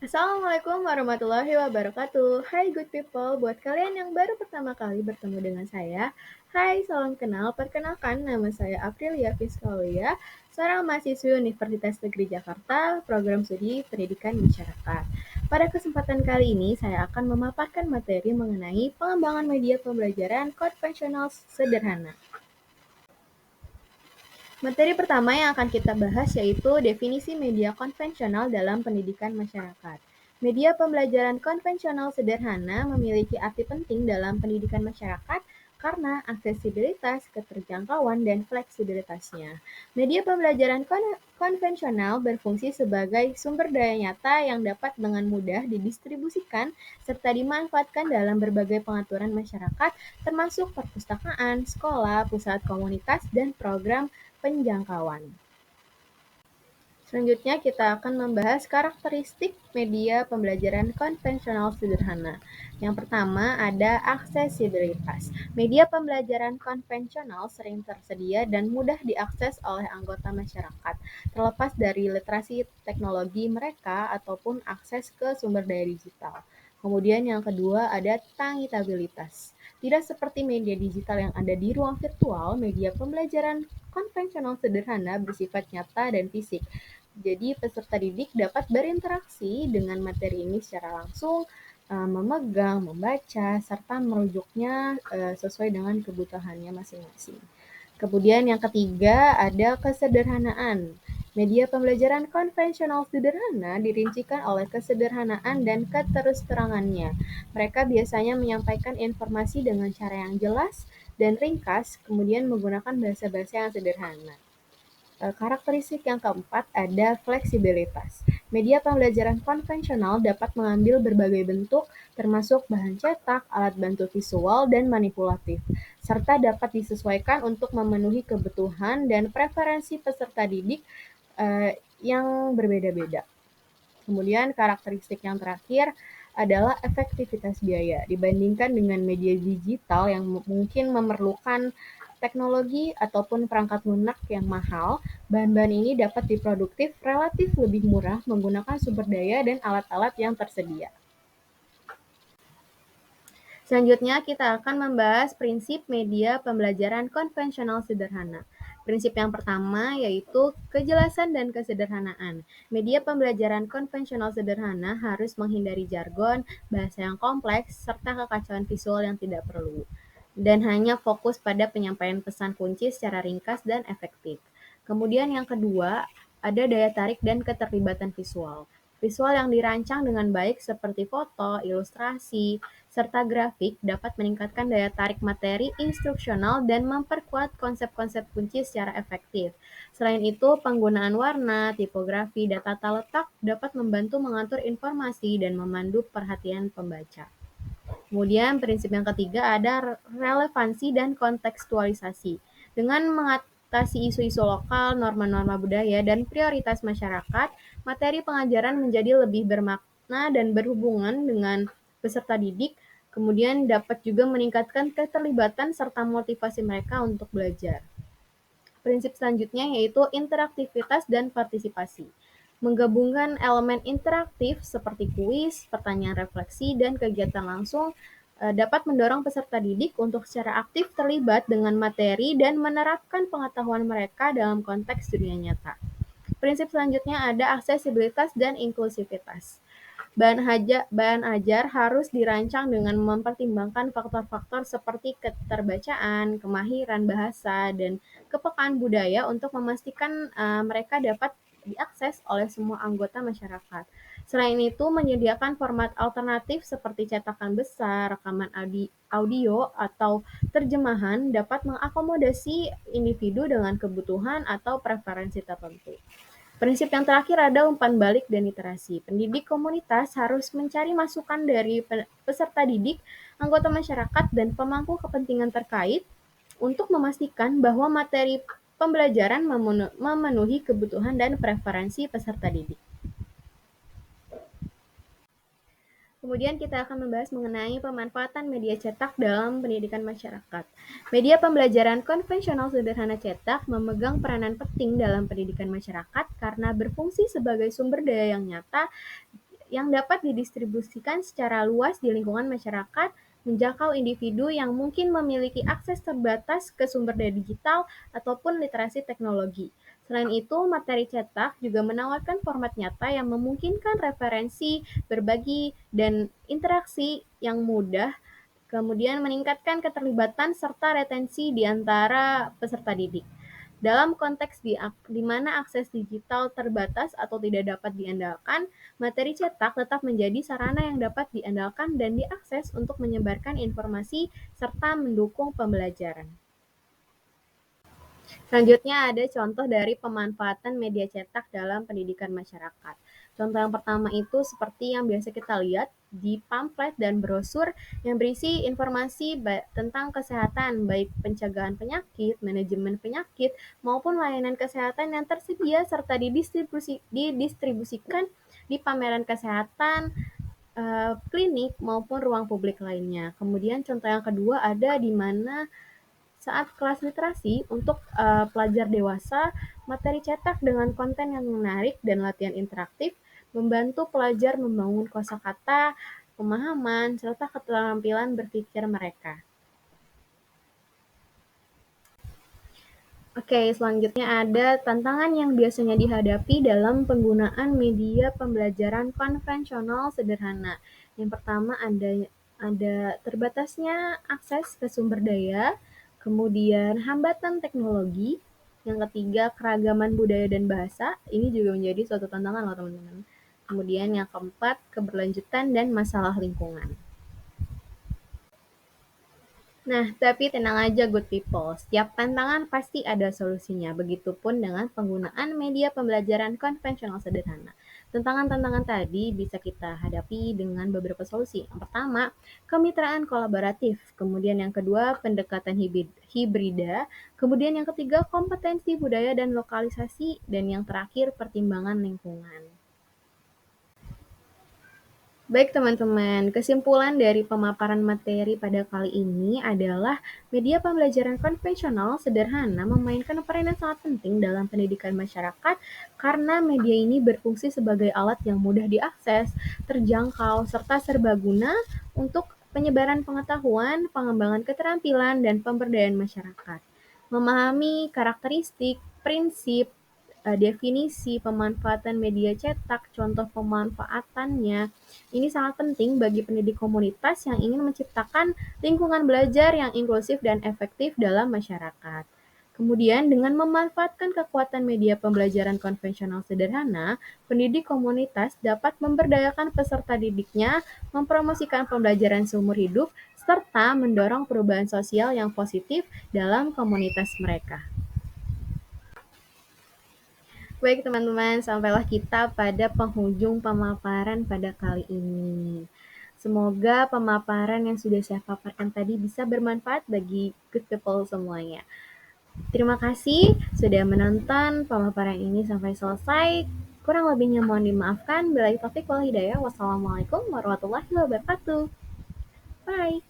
Assalamualaikum warahmatullahi wabarakatuh. Hai good people, buat kalian yang baru pertama kali bertemu dengan saya, hai salam kenal, perkenalkan nama saya Aprilia Fiskalia, seorang mahasiswi Universitas Negeri Jakarta, program studi Pendidikan Masyarakat. Pada kesempatan kali ini, saya akan memaparkan materi mengenai pengembangan media pembelajaran konvensional sederhana. Materi pertama yang akan kita bahas yaitu definisi media konvensional dalam pendidikan masyarakat. Media pembelajaran konvensional sederhana memiliki arti penting dalam pendidikan masyarakat karena aksesibilitas, keterjangkauan, dan fleksibilitasnya. Media pembelajaran konvensional berfungsi sebagai sumber daya nyata yang dapat dengan mudah didistribusikan serta dimanfaatkan dalam berbagai pengaturan masyarakat, termasuk perpustakaan, sekolah, pusat komunitas, dan program penjangkauan. Selanjutnya kita akan membahas karakteristik media pembelajaran konvensional sederhana. Yang pertama ada aksesibilitas. Media pembelajaran konvensional sering tersedia dan mudah diakses oleh anggota masyarakat, terlepas dari literasi teknologi mereka ataupun akses ke sumber daya digital. Kemudian yang kedua ada tangibilitas. Tidak seperti media digital yang ada di ruang virtual, media pembelajaran konvensional sederhana bersifat nyata dan fisik. Jadi peserta didik dapat berinteraksi dengan materi ini secara langsung, memegang, membaca, serta merujuknya sesuai dengan kebutuhannya masing-masing. Kemudian yang ketiga ada kesederhanaan. Media pembelajaran konvensional sederhana dirincikan oleh kesederhanaan dan keterus-terangannya. Mereka biasanya menyampaikan informasi dengan cara yang jelas dan ringkas, kemudian menggunakan bahasa-bahasa yang sederhana. Karakteristik yang keempat ada fleksibilitas. Media pembelajaran konvensional dapat mengambil berbagai bentuk, termasuk bahan cetak, alat bantu visual, dan manipulatif, serta dapat disesuaikan untuk memenuhi kebutuhan dan preferensi peserta didik yang berbeda-beda. Kemudian karakteristik yang terakhir adalah efektivitas biaya. Dibandingkan dengan media digital yang mungkin memerlukan teknologi ataupun perangkat lunak yang mahal, bahan-bahan ini dapat diproduktif relatif lebih murah menggunakan sumber daya dan alat-alat yang tersedia. Selanjutnya kita akan membahas prinsip media pembelajaran konvensional sederhana. Prinsip yang pertama yaitu kejelasan dan kesederhanaan. Media pembelajaran konvensional sederhana harus menghindari jargon, bahasa yang kompleks, serta kekacauan visual yang tidak perlu. Dan hanya fokus pada penyampaian pesan kunci secara ringkas dan efektif. Kemudian yang kedua, ada daya tarik dan keterlibatan visual. Visual yang dirancang dengan baik seperti foto, ilustrasi, serta grafik dapat meningkatkan daya tarik materi instruksional dan memperkuat konsep-konsep kunci secara efektif. Selain itu, penggunaan warna, tipografi, dan tata letak dapat membantu mengatur informasi dan memandu perhatian pembaca. Kemudian prinsip yang ketiga ada relevansi dan kontekstualisasi. Dengan mengatasi isu-isu lokal, norma-norma budaya, dan prioritas masyarakat, materi pengajaran menjadi lebih bermakna dan berhubungan dengan peserta didik, kemudian dapat juga meningkatkan keterlibatan serta motivasi mereka untuk belajar. Prinsip selanjutnya yaitu interaktivitas dan partisipasi. Menggabungkan elemen interaktif seperti kuis, pertanyaan refleksi, dan kegiatan langsung dapat mendorong peserta didik untuk secara aktif terlibat dengan materi dan menerapkan pengetahuan mereka dalam konteks dunia nyata. Prinsip selanjutnya ada aksesibilitas dan inklusivitas. Bahan ajar harus dirancang dengan mempertimbangkan faktor-faktor seperti keterbacaan, kemahiran bahasa, dan kepekaan budaya untuk memastikan mereka dapat diakses oleh semua anggota masyarakat. Selain itu, menyediakan format alternatif seperti cetakan besar, rekaman audio, atau terjemahan dapat mengakomodasi individu dengan kebutuhan atau preferensi tertentu. Prinsip yang terakhir ada umpan balik dan literasi. Pendidik komunitas harus mencari masukan dari peserta didik, anggota masyarakat, dan pemangku kepentingan terkait untuk memastikan bahwa materi pembelajaran memenuhi kebutuhan dan preferensi peserta didik. Kemudian kita akan membahas mengenai pemanfaatan media cetak dalam pendidikan masyarakat. Media pembelajaran konvensional sederhana cetak memegang peranan penting dalam pendidikan masyarakat karena berfungsi sebagai sumber daya yang nyata yang dapat didistribusikan secara luas di lingkungan masyarakat, menjangkau individu yang mungkin memiliki akses terbatas ke sumber daya digital ataupun literasi teknologi. Selain itu, materi cetak juga menawarkan format nyata yang memungkinkan referensi, berbagi, dan interaksi yang mudah, kemudian meningkatkan keterlibatan serta retensi di antara peserta didik. Dalam konteks di mana akses digital terbatas atau tidak dapat diandalkan, materi cetak tetap menjadi sarana yang dapat diandalkan dan diakses untuk menyebarkan informasi serta mendukung pembelajaran. Selanjutnya ada contoh dari pemanfaatan media cetak dalam pendidikan masyarakat. Contoh yang pertama itu seperti yang biasa kita lihat di pamflet dan brosur yang berisi informasi tentang kesehatan, baik pencegahan penyakit, manajemen penyakit, maupun layanan kesehatan yang tersedia serta didistribusikan di pameran kesehatan, klinik, maupun ruang publik lainnya. Kemudian contoh yang kedua ada di mana saat kelas literasi untuk pelajar dewasa, materi cetak dengan konten yang menarik dan latihan interaktif membantu pelajar membangun kosakata, pemahaman, serta keterampilan berpikir mereka. Oke, selanjutnya ada tantangan yang biasanya dihadapi dalam penggunaan media pembelajaran konvensional sederhana. Yang pertama ada terbatasnya akses ke sumber daya, kemudian hambatan teknologi, yang ketiga keragaman budaya dan bahasa, ini juga menjadi suatu tantangan loh teman-teman. Kemudian yang keempat keberlanjutan dan masalah lingkungan. Nah, tapi tenang aja good people, setiap tantangan pasti ada solusinya. Begitupun dengan penggunaan media pembelajaran konvensional sederhana. Tantangan-tantangan tadi bisa kita hadapi dengan beberapa solusi. Yang pertama, kemitraan kolaboratif. Kemudian yang kedua, pendekatan hibrida. Kemudian yang ketiga, kompetensi budaya dan lokalisasi. Dan yang terakhir, pertimbangan lingkungan. Baik teman-teman, kesimpulan dari pemaparan materi pada kali ini adalah media pembelajaran konvensional sederhana memainkan peran yang sangat penting dalam pendidikan masyarakat karena media ini berfungsi sebagai alat yang mudah diakses, terjangkau, serta serbaguna untuk penyebaran pengetahuan, pengembangan keterampilan, dan pemberdayaan masyarakat. Memahami karakteristik, prinsip, definisi pemanfaatan media cetak, contoh pemanfaatannya, ini sangat penting bagi pendidik komunitas yang ingin menciptakan lingkungan belajar yang inklusif dan efektif dalam masyarakat. Kemudian, dengan memanfaatkan kekuatan media pembelajaran konvensional sederhana, pendidik komunitas dapat memberdayakan peserta didiknya, mempromosikan pembelajaran seumur hidup, serta mendorong perubahan sosial yang positif dalam komunitas mereka. Baik teman-teman, sampailah kita pada penghujung pemaparan pada kali ini. Semoga pemaparan yang sudah saya paparkan tadi bisa bermanfaat bagi good people semuanya. Terima kasih sudah menonton pemaparan ini sampai selesai. Kurang lebihnya mohon dimaafkan. Bila taufiq wal hidayah. Wassalamualaikum warahmatullahi wabarakatuh. Bye.